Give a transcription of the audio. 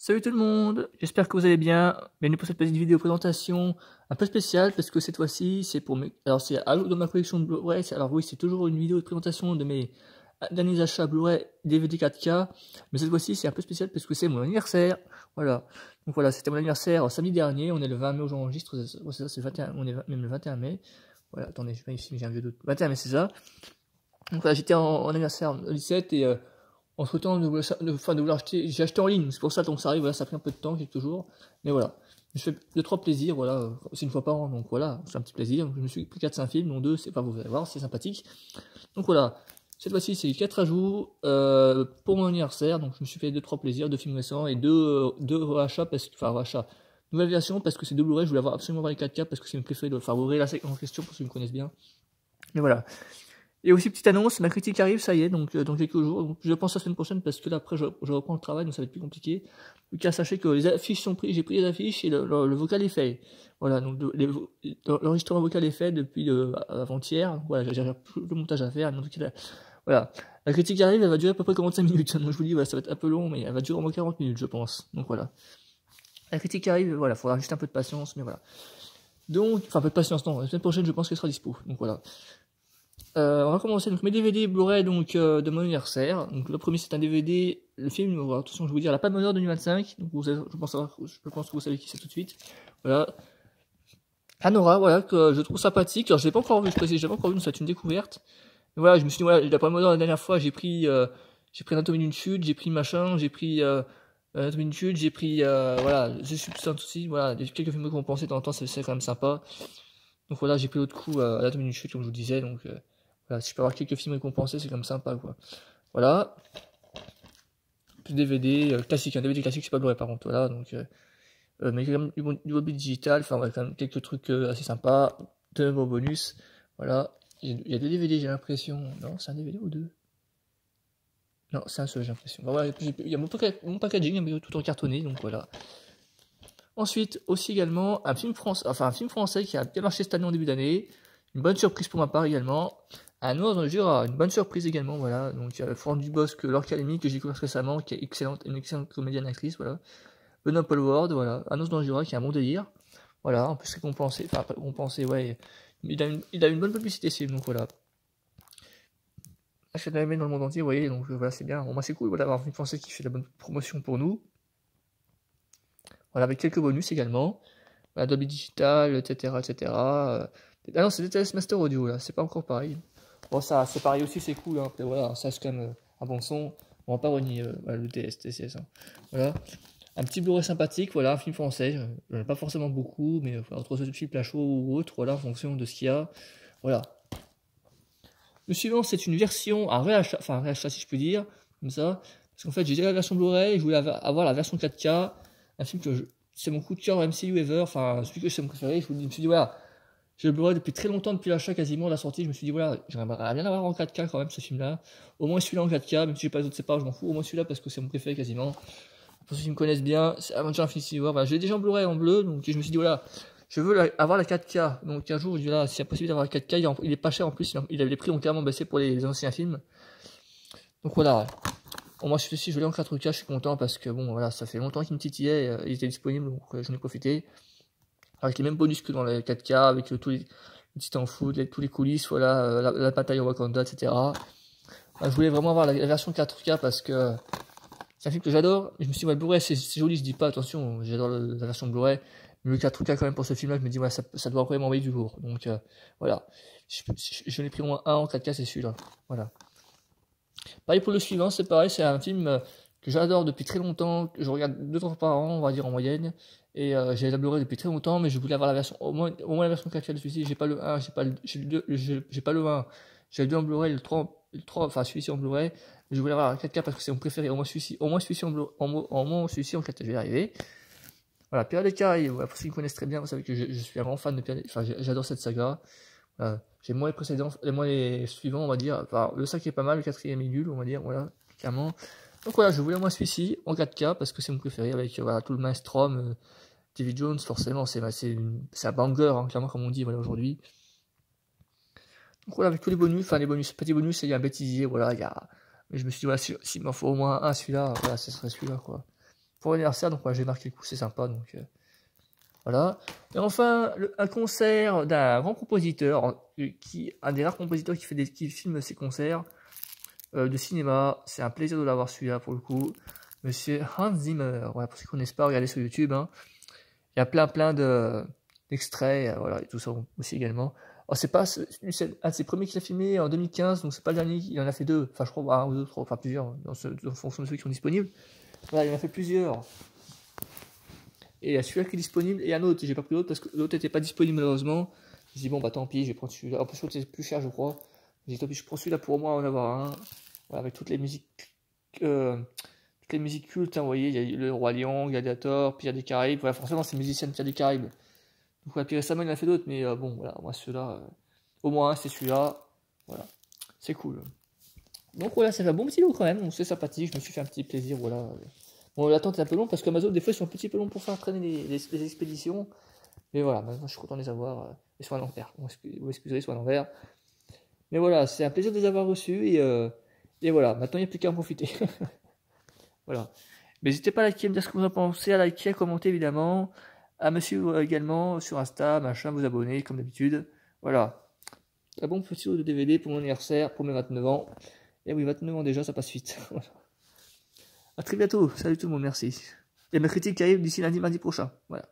Salut tout le monde, j'espère que vous allez bien. Bienvenue pour cette petite vidéo présentation un peu spéciale parce que cette fois-ci c'est pour mes... Alors c'est dans ma collection de Blu-ray, alors oui c'est toujours une vidéo de présentation de mes derniers achats Blu-ray DVD 4K, mais cette fois-ci c'est un peu spécial parce que c'est mon anniversaire, voilà. Donc voilà, c'était mon anniversaire samedi dernier, on est le 20 mai où j'enregistre, c'est ça, c'est le 21, on est même le 21 mai. Voilà, attendez, je sais pas ici mais j'ai un vieux doute. 21 mai c'est ça. Donc voilà, j'étais en anniversaire le 17 et entre temps de vouloir acheter, j'ai acheté en ligne, c'est pour ça donc ça arrive, voilà, ça a pris un peu de temps, quelques jours, mais voilà. Je fais 2-3 plaisirs, voilà, c'est une fois par an, donc voilà, c'est un petit plaisir. Je me suis pris 4-5 films, dont 2, c'est pas, vous allez voir, c'est sympathique. Donc voilà, cette fois-ci c'est 4 ajouts pour mon anniversaire, donc je me suis fait 2-3 plaisirs, 2 films récents et 2 rachats, enfin rachats, nouvelle version parce que c'est 2 Blu-ray, je voulais absolument avoir les 4K parce que c'est une préférée de favori la séquence en question pour ceux qui me connaissent bien. Mais voilà. Et aussi, petite annonce, ma critique arrive, ça y est, donc dans quelques jours. Donc, je pense la semaine prochaine parce que là, après, je reprends le travail, donc ça va être plus compliqué. Donc, car sachez que les affiches sont prises, j'ai pris les affiches et le vocal est fait. Voilà, donc l'enregistrement vocal est fait depuis avant-hier. Voilà, j'ai le montage à faire. Donc, voilà, la critique arrive, elle va durer à peu près 45 minutes. Donc, je vous dis, voilà, ça va être un peu long, mais elle va durer au moins 40 minutes, je pense. Donc, voilà. La critique arrive, voilà, il faudra juste un peu de patience, mais voilà. Donc, enfin, un peu de patience, non, la semaine prochaine, je pense qu'elle sera dispo. Donc, voilà. On va commencer donc mes DVD Blu-ray donc de mon anniversaire. Donc le premier c'est un DVD, le film, voilà, de toute façon je vais vous dire La Palme d'Or 2025. Donc je pense que vous savez qui c'est tout de suite. Voilà. Anora, voilà, que je trouve sympathique. Alors je l'ai pas encore vu, je précise, je l'ai pas encore vu, donc c'est une découverte. Et voilà, je me suis dit voilà, La Palme d'Or la dernière fois, j'ai pris Anatomie d'une chute, j'ai pris machin, j'ai pris Anatomie d'une chute, j'ai pris voilà, The Substance aussi, voilà, quelques films qu'on pensait de temps en temps, c'est quand même sympa. Donc voilà, j'ai pris l'autre coup Anatomie d'une chute comme je vous disais, donc voilà, si je peux avoir quelques films récompensés, c'est comme sympa quoi. Voilà. Plus DVD classique, un DVD classique, c'est pas Blu-ray par contre, voilà, donc mais quand même du mobile digital, enfin ouais, quand même quelques trucs assez sympas, 2 beaux bonus, voilà. Il y a 2 DVD, j'ai l'impression. Non, c'est un DVD ou 2? Non, c'est un seul, j'ai l'impression. Bon, voilà, il y a mon packaging, mais tout en cartonné, donc voilà. Ensuite, aussi également, un film français qui a bien marché cette année en début d'année. Une bonne surprise pour ma part également. Un ours dans le Jura, une bonne surprise également, voilà. Donc, il y a Florence Dubosc, Laure Calamy, que j'ai découvert récemment, qui est une excellente comédienne actrice, voilà. Benoît Paul Ward, voilà. Un ours dans le Jura, qui a un bon délire. Voilà, en plus récompensé, enfin, récompensé, ouais. Il a une bonne publicité, ce film, donc voilà. Achète la dans le monde entier, vous voyez, donc voilà, c'est bien. Bon, moi, c'est cool, voilà, d'avoir un film français qui fait de la bonne promotion pour nous. Voilà, avec quelques bonus également. Adobe Digital, etc. etc. Ah non, c'est DTS Master Audio, là, c'est pas encore pareil. Bon, ça, c'est pareil aussi, c'est cool, hein. Après, voilà, ça, c'est quand même un bon son. On va pas renier voilà, le TCS. Hein. Voilà. Un petit Blu-ray sympathique, voilà, un film français. J'en ai pas forcément beaucoup, mais entre ce film à chaud ou autre, voilà, en fonction de ce qu'il y a. Voilà. Le suivant, c'est une version, un réachat, enfin, un réachat, si je peux dire, comme ça. Parce qu'en fait, j'ai déjà la version Blu-ray, je voulais avoir la version 4K. Un film que c'est mon coup de cœur MCU ever, enfin celui que c'est mon préféré. Je me suis dit voilà, j'ai le Blu-ray depuis très longtemps, depuis l'achat quasiment, la sortie. Je me suis dit voilà, j'aimerais bien avoir en 4K quand même ce film-là. Au moins celui-là en 4K, même si j'ai pas les autres, c'est pas, je m'en fous. Au moins celui-là parce que c'est mon préféré quasiment. Pour ceux qui me connaissent bien, c'est Avengers Infinity War. Voilà, j'ai déjà en Blu-ray en bleu, donc je me suis dit voilà, je veux avoir la 4K. Donc un jour, je dis là, s'il y a possibilité d'avoir la 4K, il est pas cher en plus, il avait les prix ont carrément baissé pour les anciens films. Donc voilà. Bon, moi, celui-ci, je l'ai en 4K, je suis content parce que bon, voilà, ça fait longtemps qu'il me titillait, il était disponible, donc j'en ai profité. Avec les mêmes bonus que dans les 4K, avec tous les Titan Foot, tous les coulisses, voilà, la bataille au Wakanda, etc. Je voulais vraiment avoir la version 4K parce que c'est un film que j'adore. Je me suis dit, ouais, le Blu-ray, c'est joli, je dis pas, attention, j'adore la version Blu-ray. Mais le 4K, quand même, pour ce film-là, je me dis, ouais, ça doit vraiment envoyer du lourd. Donc, voilà. Je l'ai pris au moins un en 4K, c'est celui-là. Voilà. Pareil pour le suivant, c'est pareil, c'est un film que j'adore depuis très longtemps, que je regarde 2 fois par an, on va dire en moyenne, et j'ai la Blu-ray depuis très longtemps, mais je voulais avoir la version, au moins la version 4K de celui-ci, j'ai pas le 1, j'ai pas le 1, j'ai le 2 en Blu-ray, le 3, enfin celui-ci en Blu-ray, je voulais avoir la 4K parce que c'est mon préféré, au moins celui-ci en Blu-ray, au moins celui-ci en 4K, je vais y arriver. Voilà, Pirates des Caraïbes, pour ceux qui me connaissent très bien, vous savez que je suis un grand fan de Pirates, enfin j'adore cette saga. J'ai moins les précédents, moins les suivants, on va dire. Enfin, le 5 est pas mal, le 4ème est nul, on va dire, voilà, clairement. Donc voilà, je voulais au moins celui-ci en 4K parce que c'est mon préféré avec voilà, tout le maelstrom, David Jones, forcément, c'est un banger, hein, clairement, comme on dit voilà, aujourd'hui. Donc voilà, avec tous les bonus, enfin les bonus, petits bonus, il y a un bêtisier, voilà, il y a. Mais je me suis dit, voilà, s'il m'en faut au moins un, celui-là, voilà, ce serait celui-là, quoi. pour l'anniversaire, donc j'ai marqué le coup, c'est sympa, donc voilà. Et enfin, un concert d'un grand compositeur, un des rares compositeurs qui filme ses concerts de cinéma. C'est un plaisir de l'avoir celui-là pour le coup. Monsieur Hans Zimmer, voilà, pour ceux qui ne connaissent pas, regardez sur YouTube, hein. Il y a plein d'extraits, voilà, et tout ça aussi également. Alors c'est un de ses premiers qu'il a filmé en 2015, donc c'est pas le dernier, il en a fait deux, enfin je crois, un ou deux, trois, enfin plusieurs, en fonction de ceux qui sont disponibles. Voilà, il en a fait plusieurs. Et il y a celui-là qui est disponible, et un autre, j'ai pas pris l'autre parce que l'autre n'était pas disponible malheureusement. Je dis bon bah tant pis, je vais prendre celui-là. En plus l'autre c'est plus cher je crois. Je dis tant pis, je prends celui-là pour au moins en avoir un. Voilà, avec toutes les musiques cultes, hein, vous voyez, il y a le Roi Lion, Gladiator, Pierre des Caraïbes, voilà, forcément c'est musicien de Pierre des Caraïbes. Donc voilà, puis récemment il en a fait d'autres, mais bon voilà, moi celui-là, au moins c'est celui-là, voilà, c'est cool. Donc voilà, ça fait un bon petit lot quand même, c'est sympathique, je me suis fait un petit plaisir, voilà. Bon, l'attente est un peu longue parce qu'Amazon, des fois, ils sont un petit peu longs pour faire traîner les expéditions. Mais voilà, maintenant, je suis content de les avoir. Ils sont à l'envers. Vous excuserez, ils sont à l'envers. Mais voilà, c'est un plaisir de les avoir reçus. Et voilà, maintenant, il n'y a plus qu'à en profiter. Voilà. Mais n'hésitez pas à liker, me dire ce que vous en pensez, à liker, à commenter, évidemment. À me suivre également sur Insta, machin, vous abonner, comme d'habitude. Voilà. Un bon petit lot de DVD pour mon anniversaire, pour mes 29 ans. Et oui, 29 ans déjà, ça passe vite. Voilà. A très bientôt, salut tout le monde, merci. Et ma critique arrive d'ici lundi, mardi prochain. Voilà.